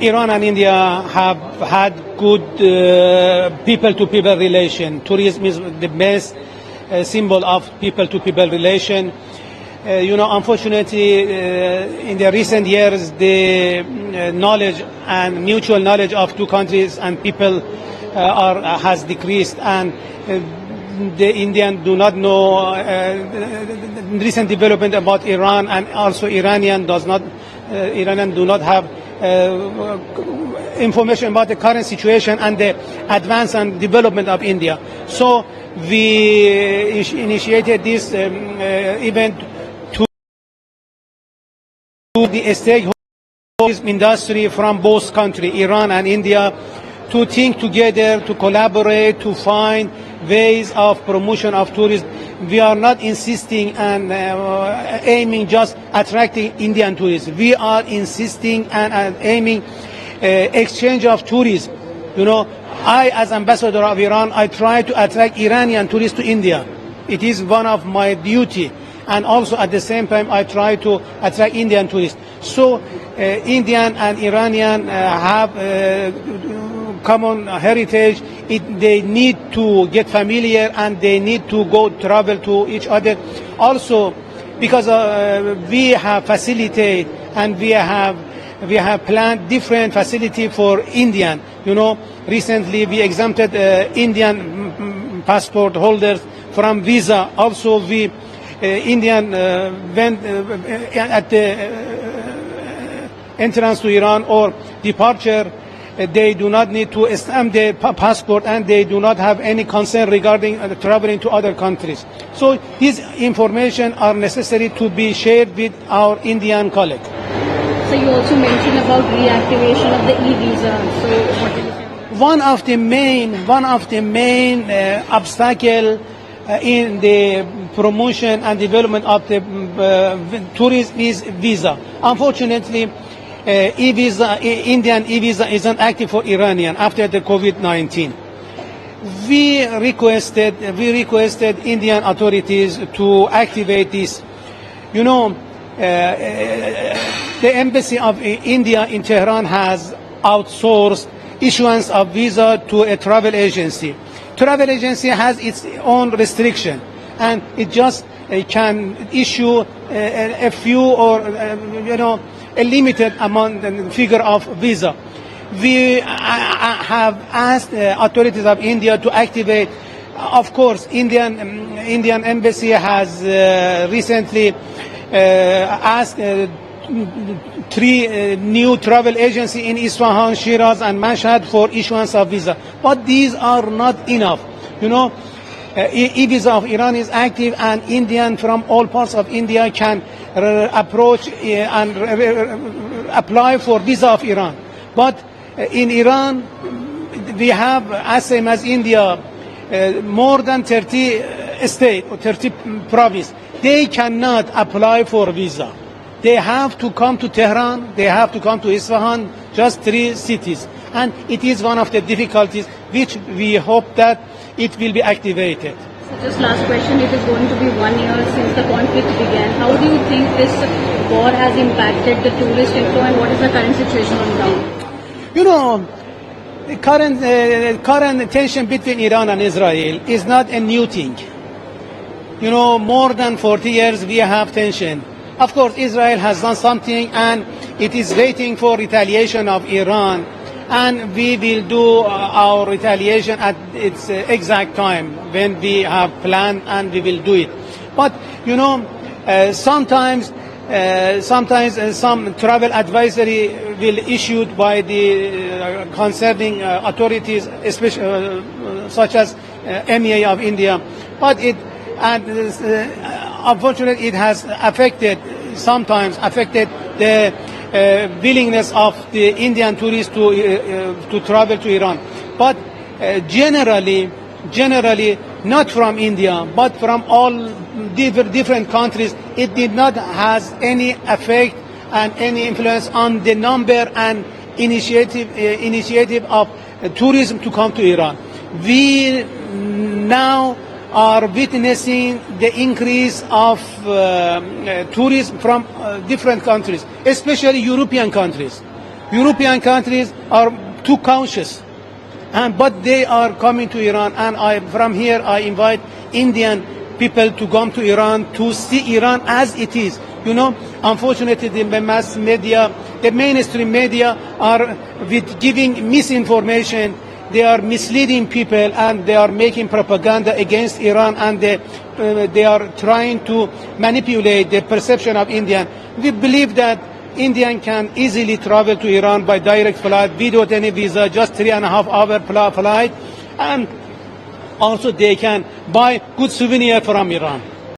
Iran and India have had good people-to-people relation. Tourism is the best symbol of people-to-people relation. Unfortunately, in the recent years, the knowledge and mutual knowledge of two countries and people has decreased, and the Indian do not know recent development about Iran, and also Iranian do not have information about the current situation and the advance and development of India. So we initiated this event to the stakeholders industry from both countries, Iran and India, to think together, to collaborate, to find ways of promotion of tourism. We are not insisting and aiming just attracting Indian tourists. We are insisting and aiming exchange of tourism. I, as ambassador of Iran, I try to attract Iranian tourists to India. It is one of my duty. And also at the same time, I try to attract Indian tourists. So Indian and Iranian have common heritage. They need to get familiar and they need to go travel to each other. Also, because we have facilitate and we have planned different facility for Indian. Recently we exempted Indian passport holders from visa. Also, we Indian went at the entrance to Iran or departure. They do not need to stamp the passport, and they do not have any concern regarding traveling to other countries. So these information are necessary to be shared with our Indian colleagues. So you also mentioned about reactivation of the e-visa. So what do you say? One of the main obstacle in the promotion and development of the tourism is visa. Unfortunately, Indian e-visa isn't active for Iranian after the COVID-19. We requested Indian authorities to activate this. The embassy of India in Tehran has outsourced issuance of visa to a travel agency. Travel agency has its own restriction, and it just can issue a few or a limited amount and figure of visa. We have asked authorities of India to activate. Of course, Indian embassy has recently asked 3 new travel agencies in Isfahan, Shiraz, and Mashhad for issuance of visa. But these are not enough. E-visa of Iran is active, and Indian from all parts of India can approach and apply for visa of Iran. But in Iran, we have, as same as India, more than 30 states or 30 provinces. They cannot apply for visa. They have to come to Tehran, they have to come to Isfahan, just 3 cities. And it is one of the difficulties which we hope that it will be activated. So just last question, it is going to be 1 year since the conflict began. How do you think this war has impacted the tourist inflow, and what is the current situation on ground? The current tension between Iran and Israel is not a new thing. More than 40 years we have tension. Of course, Israel has done something, and it is waiting for retaliation of Iran. And we will do our retaliation at its exact time when we have planned, and we will do it. But sometimes some travel advisory will issued by the concerning authorities, especially such as MEA of India. But unfortunately, it has sometimes affected the willingness of the Indian tourists to travel to Iran. But generally, not from India, but from all different countries, it did not has any effect and any influence on the number and initiative of tourism to come to Iran. We now are witnessing the increase of tourism from different countries, especially European countries. European countries are too cautious, but they are coming to Iran, and from here I invite Indian people to come to Iran to see Iran as it is. Unfortunately, the mass media, the mainstream media are with giving misinformation. They are misleading people, and they are making propaganda against Iran, and they are trying to manipulate the perception of Indian. We believe that Indian can easily travel to Iran by direct flight without any visa, just 3.5 hour flight, and also they can buy good souvenir from Iran.